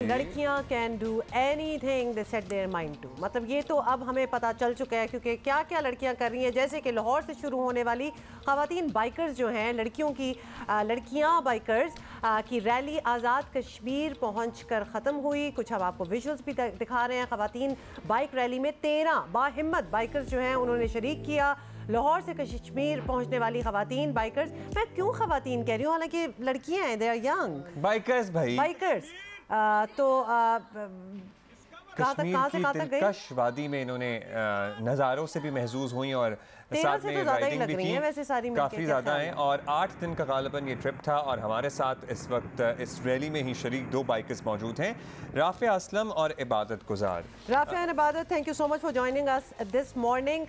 लड़कियां can do anything they set their mind to. मतलब ये तो अब हमें पता चल चुका है, क्योंकि क्या क्या लड़कियां कर रही हैं। जैसे कि लाहौर से शुरू होने वाली ख़वातीन बाइकर्स जो हैं, लड़कियां बाइकर्स की रैली आज़ाद कश्मीर पहुँच कर ख़त्म हुई। कुछ अब आपको विजुअल्स भी दिखा रहे हैं। ख़वातीन बाइक रैली में 13 बाहिम्मत बाइकर्स जो हैं उन्होंने शरीक किया। लाहौर से कश्मीर पहुंचने वाली ख़वातीन बाइकर्स, मैं क्यों ख़वातीन कह रही हूँ, हालांकि लड़कियां हैं, दे आर यंग बाइकर्स भाई, बाइकर्स। तो कहाँ से दिलकश वादी में इन्होंने नज़ारों से भी महसूस हुई और साथ में तो राइडिंग भी की। वैसे सारी काफ़ी ज़्यादा हैं और 8 दिन का गालिबन ये ट्रिप था। और हमारे साथ इस वक्त इस रैली में ही शरीक 2 बाइकर्स मौजूद हैं, राफिया असलम और इबादत गुजार। राफिया एंड इबादत, thank you so much for joining us this morning.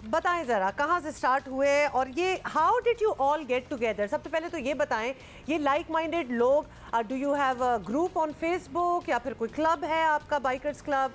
बताएं ज़रा कहाँ से स्टार्ट हुए और ये how did you all get together. सबसे पहले तो ये बताएं, ये लाइक माइंडेड लोग, do you have a group on Facebook या फिर कोई क्लब है आपका, बाइकर्स क्लब?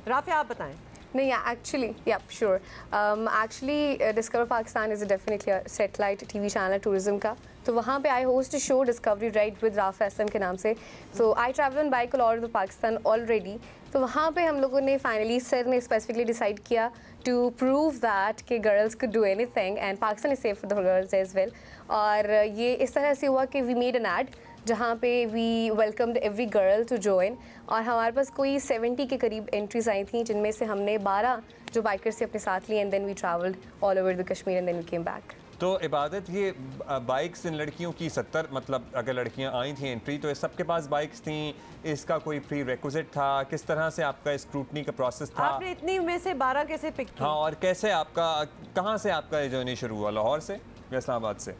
राफिया आप बताएं। नहीं, actually, yeah, sure. Actually, Discover Pakistan is definitely a satellite TV channel tourism का. तो वहाँ पे I host a show Discovery Ride with Rafia Aslam के नाम से. So I travel on bike all over Pakistan already. तो वहाँ पे हम लोगों ने फाइनली सर ने स्पेसिफिकली डिसाइड किया to prove that कि girls could do anything and Pakistan is safe for the girls as well. और ये इस तरह से हुआ कि we made an ad जहाँ पे we welcomed every girl to join. और हमारे पास कोई 70 के करीब एंट्रीज आई थी, जिनमें से हमने 12 जो बाइकर्स से अपने साथ लिए and then we travelled all over the Kashmir and then we came back. तो इबादत, ये बाइक्स इन लड़कियों की 70, मतलब अगर लड़कियां आई थी एंट्री तो सबके पास बाइक्स थी, इसका कोई प्री रिक्विजिट था? किस तरह से आपका स्क्रूटनी का प्रोसेस था? आपने इतनी में से 12 कैसे पिक की? हाँ, और कैसे आपका, कहाँ से आपका ये जर्नी शुरू हुआ, लाहौर से या इस्लामाबाद से?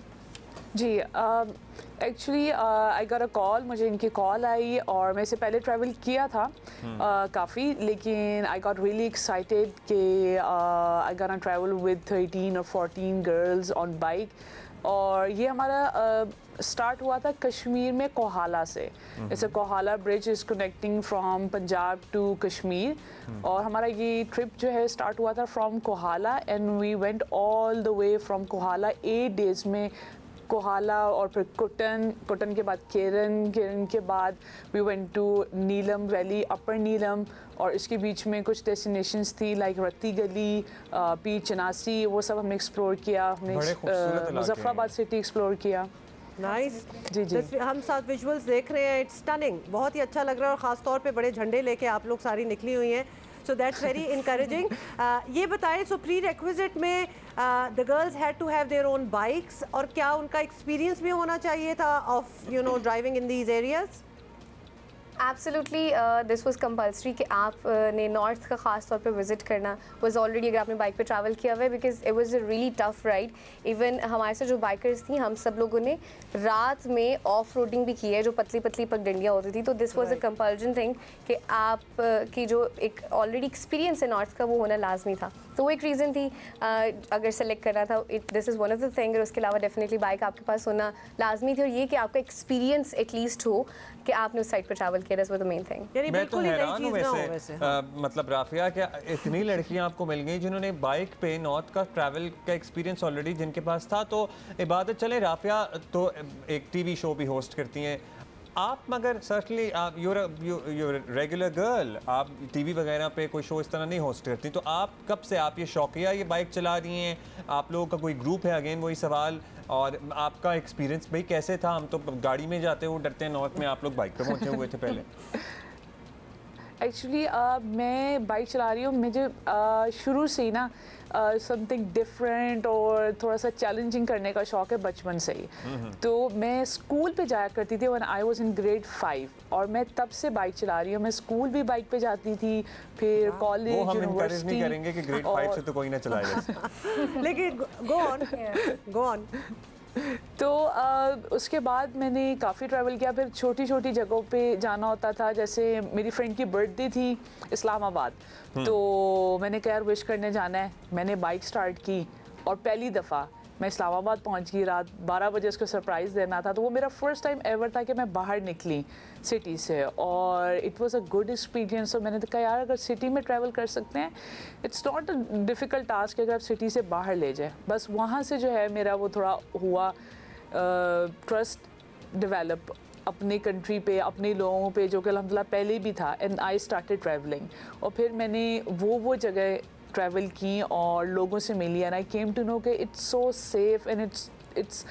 जी, actually I got a call, मुझे इनकी कॉल आई और मैं इससे पहले ट्रैवल किया था काफ़ी, लेकिन आई गॉट रियली एक्साइटेड कि I got to travel with 13 और 14 गर्ल्स ऑन बाइक। और ये हमारा स्टार्ट हुआ था कश्मीर में कोहाला से। जैसे Kohala bridge is connecting from Punjab to Kashmir, और हमारा ये ट्रिप जो है स्टार्ट हुआ था from Kohala and we went all the way from Kohala 8 days में। कोहाला और फिर कुटन के बाद केरन के बाद we went to Neelam valley, upper Neelam, और इसके बीच में कुछ डेस्टिनेशंस थी लाइक रत्ती गली, पी चनासी, वो सब हमने एक्सप्लोर किया। हमने मुजफ्फराबाद सिटी एक्सप्लोर किया। नाइस। जी जी, हम साथ विजुअल्स देख रहे हैं, इट्स स्टनिंग, बहुत ही अच्छा लग रहा है और ख़ास तौर पे बड़े झंडे लेके आप लोग सारी निकली हुई हैं, सो दैट्स वेरी इनकरेजिंग। ये बताएं, सो प्री रिक्विजिट में the girls had to have their own bikes, और क्या उनका एक्सपीरियंस भी होना चाहिए था of driving in these areas? Absolutely, this was compulsory कि आपने नॉर्थ का ख़ास तौर पे विज़िट करना वाज ऑलरेडी, अगर आपने बाइक पे ट्रैवल किया हुआ है, because it was a really tough ride. Even हमारे से जो बाइकर्स थी, हम सब लोगों ने रात में ऑफ रोडिंग भी की है, जो पतली पतली पगडंडियाँ होती थी। तो this was a compulsion thing कि आप की जो एक ऑलरेडी एक्सपीरियंस है नॉर्थ का, वो होना लाजमी था। तो वो एक रीज़न थी अगर सेलेक्ट करना था, this is one of the thing. उसके अलावा डेफिनेटली बाइक आपके पास होना लाजमी थी, और ये कि आपका एक्सपीरियंस एटलीस्ट हो कि आपने उस साइड पर ट्रैवल किया, that's was the main thing. मैं तो हैरान हूँ वैसे, मतलब राफिया, क्या इतनी लड़कियाँ आपको मिल गई जिन्होंने बाइक पे नॉर्थ का ट्रैवल का एक्सपीरियंस ऑलरेडी जिनके पास था? तो इबादत, चले राफिया तो एक टीवी शो भी होस्ट करती हैं आप, मगर सर्टनली आप यूर रेगुलर गर्ल, आप टीवी वगैरह पे कोई शो इस तरह नहीं होस्ट करती, तो आप कब से आप ये शौकिया ये बाइक चला रही हैं? आप लोगों का कोई ग्रुप है? अगेन वही सवाल। और आपका एक्सपीरियंस भाई कैसे था? हम तो गाड़ी में जाते हुए डरते हैं नॉर्थ में, आप लोग बाइक पे पहुंचे हुए थे पहले। एक्चुअली मैं बाइक चला रही हूँ, मुझे शुरू से ही ना समथिंग डिफरेंट और थोड़ा सा चैलेंजिंग करने का शौक है बचपन से ही। तो मैं स्कूल पे जाया करती थी when I was in grade 5, और मैं तब से बाइक चला रही हूँ। मैं स्कूल भी बाइक पे जाती थी, फिर कॉलेज, यूनिवर्सिटी। हम इनकरेज नहीं करेंगे कि ग्रेड 5 से तो कोई ना चलाएगा। लेकिन गो ऑन। तो उसके बाद मैंने काफ़ी ट्रैवल किया, फिर छोटी छोटी जगहों पे जाना होता था। जैसे मेरी फ्रेंड की बर्थडे थी इस्लामाबाद, तो मैंने कहा यार विश करने जाना है, मैंने बाइक स्टार्ट की और पहली दफ़ा मैं इस्लामाबाद पहुंच गई। रात 12 बजे उसको सरप्राइज़ देना था, तो वो मेरा फर्स्ट टाइम एवर था कि मैं बाहर निकली सिटी से, और it was a good experience. और मैंने कहा यार अगर सिटी में ट्रैवल कर सकते हैं, it's not a difficult task अगर आप सिटी से बाहर ले जाए। बस वहाँ से जो है मेरा वो थोड़ा हुआ ट्रस्ट डेवलप अपने कंट्री पे, अपने लोगों पे, जो कि अल्हम्दुलिल्लाह पहले भी था। एंड आई स्टार्टेड ट्रैवलिंग, और फिर मैंने वो जगह ट्रैवल की और लोगों से मिली, and I came to know कि it's so safe and it's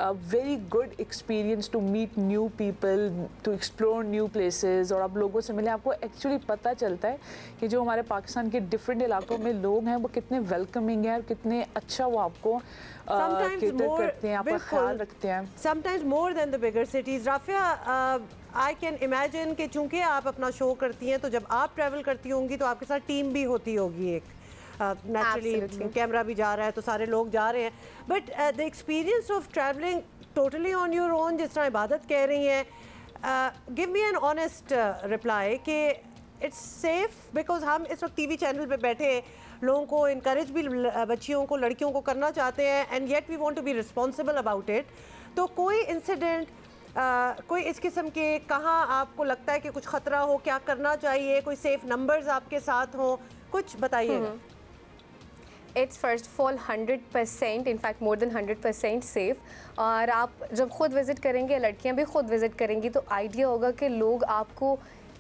a very good experience to meet new people, to explore new places, और आप लोगों से मिले, आपको एक्चुअली पता चलता है कि जो हमारे पाकिस्तान के डिफरेंट इलाकों में लोग हैं वो कितने वेलकमिंग हैं और कितने अच्छा वो आपको केटर करते हैं, आपका ख्याल रखते हैं। Sometimes more than the bigger cities. Rafia, I can imagine कि चूँकि आप अपना शो करती हैं तो जब आप ट्रैवल करती होंगी तो आपके साथ टीम भी होती होगी एक, नेचुरली कैमरा भी जा रहा है तो सारे लोग जा रहे हैं, but the experience of travelling totally on your own, जिस तरह इबादत कह रही हैं, give me an honest reply कि इट्स सेफ, बिकॉज हम इस वक्त टीवी चैनल पे बैठे लोगों को इनकरेज भी बच्चियों को, लड़कियों को करना चाहते हैं, and yet we want to be responsible about it. तो कोई इंसिडेंट, कोई इस किस्म के, कहाँ आपको लगता है कि कुछ ख़तरा हो, क्या करना चाहिए, कोई सेफ नंबर्स आपके साथ हों, कुछ बताइएगा। It's first of all 100%, in fact more than 100% safe. और आप जब खुद विज़िट करेंगे, लड़कियां भी खुद विज़िट करेंगी, तो आइडिया होगा कि लोग आपको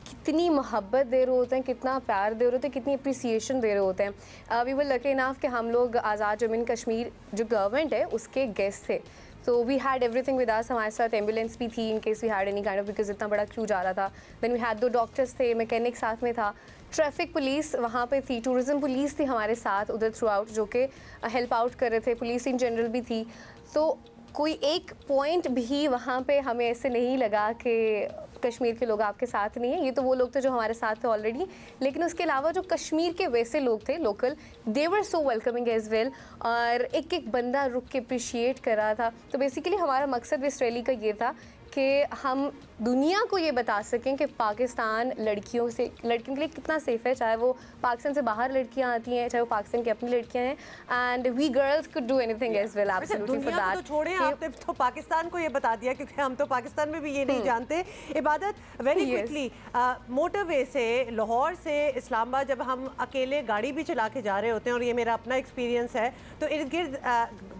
कितनी मोहब्बत दे रहे होते हैं, कितना प्यार दे रहे होते हैं, कितनी अप्रिसिएशन दे रहे होते हैं। वी वर लकी इनफ कि हम लोग आज़ाद जम्मू कश्मीर जो गवर्नमेंट है उसके गेस्ट थे, तो we had everything with us. हमारे साथ एम्बुलेंस भी थी in case we had any kind of, because इतना बड़ा क्रू जा रहा था। देन वी हैड 2 डॉक्टर्स थे, मैकेनिक साथ में था, ट्रैफिक पुलिस वहाँ पे थी, टूरिज़म पुलिस थी हमारे साथ उधर थ्रू आउट, जो कि हेल्प आउट कर रहे थे, पुलिस इन जनरल भी थी। तो कोई एक पॉइंट भी वहाँ पे हमें ऐसे नहीं लगा कि कश्मीर के लोग आपके साथ नहीं हैं। ये तो वो लोग थे जो हमारे साथ थे ऑलरेडी, लेकिन उसके अलावा जो कश्मीर के वैसे लोग थे लोकल, दे वर सो वेलकमिंग एज वेल, और एक एक बंदा रुक के अप्रिशिएट कर रहा था। तो बेसिकली हमारा मकसद इस रैली का ये था कि हम दुनिया को ये बता सकें कि पाकिस्तान लड़कियों के लिए कितना सेफ है, चाहे वो पाकिस्तान से बाहर लड़कियां आती हैं, चाहे वो पाकिस्तान की अपनी लड़कियां हैं, and we girls could do anything as well absolutely for that. तो छोड़ें, आपने तो पाकिस्तान को ये बता दिया, क्योंकि हम तो पाकिस्तान में भी ये नहीं जानते। इबादत, वेरी क्विकली, मोटरवे से लाहौर से इस्लामाबाद जब हम अकेले गाड़ी भी चला के जा रहे होते हैं, और ये मेरा अपना एक्सपीरियंस है, तो इर्द गिर्द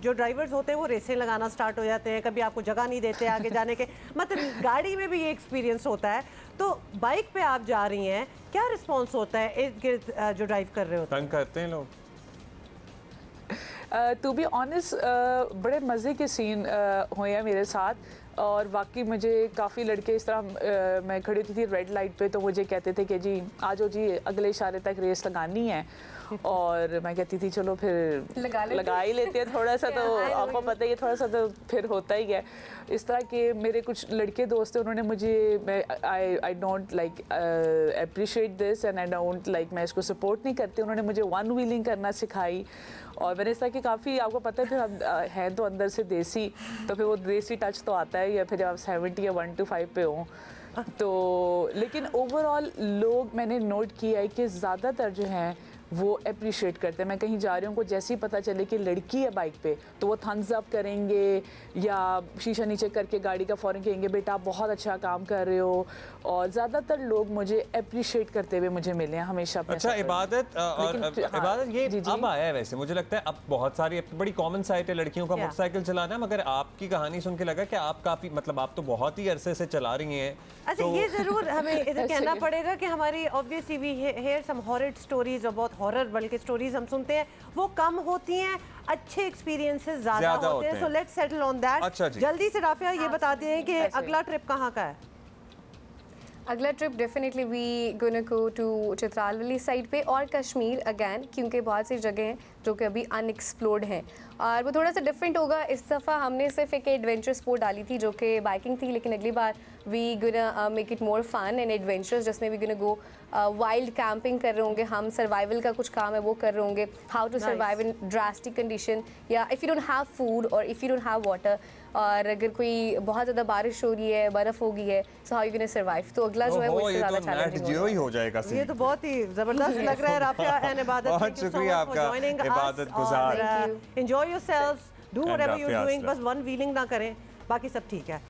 जो ड्राइवर्स होते हैं वो रेसें लगाना स्टार्ट हो जाते हैं, कभी आपको जगह नहीं देते आगे जाने के, मतलब गाड़ी में भी ये एक्सपीरियंस होता है। तो बाइक पे आप जा रही हैं, क्या रिस्पॉन्स होता है इर्द गिर्द जो ड्राइव कर रहे होते हैं? तंग करते हैं लोग? टू बी ऑनेस्ट, बड़े मज़े के सीन हुए हैं मेरे साथ, और वाकई मुझे काफ़ी लड़के इस तरह, मैं खड़ी होती थी रेड लाइट पे, तो मुझे कहते थे कि जी आ जाओ जी, अगले इशारे तक रेस लगानी है, और मैं कहती थी चलो फिर लगा ही लेते हैं थोड़ा सा, तो आपको पता ही है थोड़ा सा तो फिर होता ही है। इस तरह के मेरे कुछ लड़के दोस्त थे, उन्होंने मुझे, I don't like appreciate this and I don't like, मैं इसको सपोर्ट नहीं करती, उन्होंने मुझे वन व्हीलिंग करना सिखाई, और मैंने इस तरह की काफ़ी, आपको पता है फिर हम हैं तो अंदर से देसी, तो फिर वो देसी टच तो आता है, या फिर जब आप 70 या 1 to 5 पे हों तो। लेकिन ओवरऑल लोग, मैंने नोट किया है कि ज़्यादातर जो हैं वो अप्रिशिएट करते हैं। मैं कहीं जा रही हूँ, को जैसे ही पता चले कि लड़की है बाइक पे, तो वो थम्स अप करेंगे या शीशा नीचे करके गाड़ी का फ़ौरन कहेंगे बेटा आप बहुत अच्छा काम कर रहे हो, और ज़्यादातर लोग मुझे अप्रिशिएट करते हुए मुझे मिले हैं हमेशा। अच्छा इबादत, इबादत ये अब आया है, वैसे मुझे लगता है अब बहुत सारी बड़ी कॉमन साइट है लड़कियों का मोटरसाइकिल चलाना, मगर आपकी कहानी सुन के लगा कि आप काफ़ी, मतलब आप तो बहुत ही अरसे से चला रही हैं। अच्छा, ये ज़रूर हमें इधर कहना पड़ेगा कि हमारी obviously we hear some horror stories, और बहुत हॉरर बल्कि स्टोरीज हम सुनते हैं, वो कम होती हैं, अच्छे एक्सपीरियंसेस ज़्यादा होते हैं। So let's settle on that. अच्छा जी, जल्दी से राफिया ये बता दें कि अगला ट्रिप कहाँ का है? अगला trip definitely we gonna go to Chitral वाली साइड पे, और कश्मीर अगैन, क्योंकि बहुत सी जगह हैं जो कि अभी अनएक्सप्लोर्ड हैं, और वो थोड़ा सा डिफरेंट होगा। इस दफ़ा हमने सिर्फ एक एडवेंचर स्पोर्ट डाली थी जो कि बाइकिंग थी, लेकिन अगली बार we gonna make it more fun and adventurous, जिसमें we gonna go wild camping कर रहे होंगे हम, सर्वाइवल का कुछ काम है वो कर रहे होंगे, how to survive in drastic condition, या if you don't have food और if you don't have water, और अगर कोई बहुत ज़्यादा बारिश हो रही है, बर्फ़ हो गई है, so how you gonna survive. तो अगला जो है वो इससे ज़्यादा चैलेंजिंग हो जाएगा। ये तो बहुत ही ज़बरदस्त लग रहा है राफिया एंड इबादत, बहुत शुक्रिया आपका Ibadat Gujar, enjoy yourselves, do whatever you are doing, बस वन व्हीलिंग ना करें, बाकी सब ठीक है।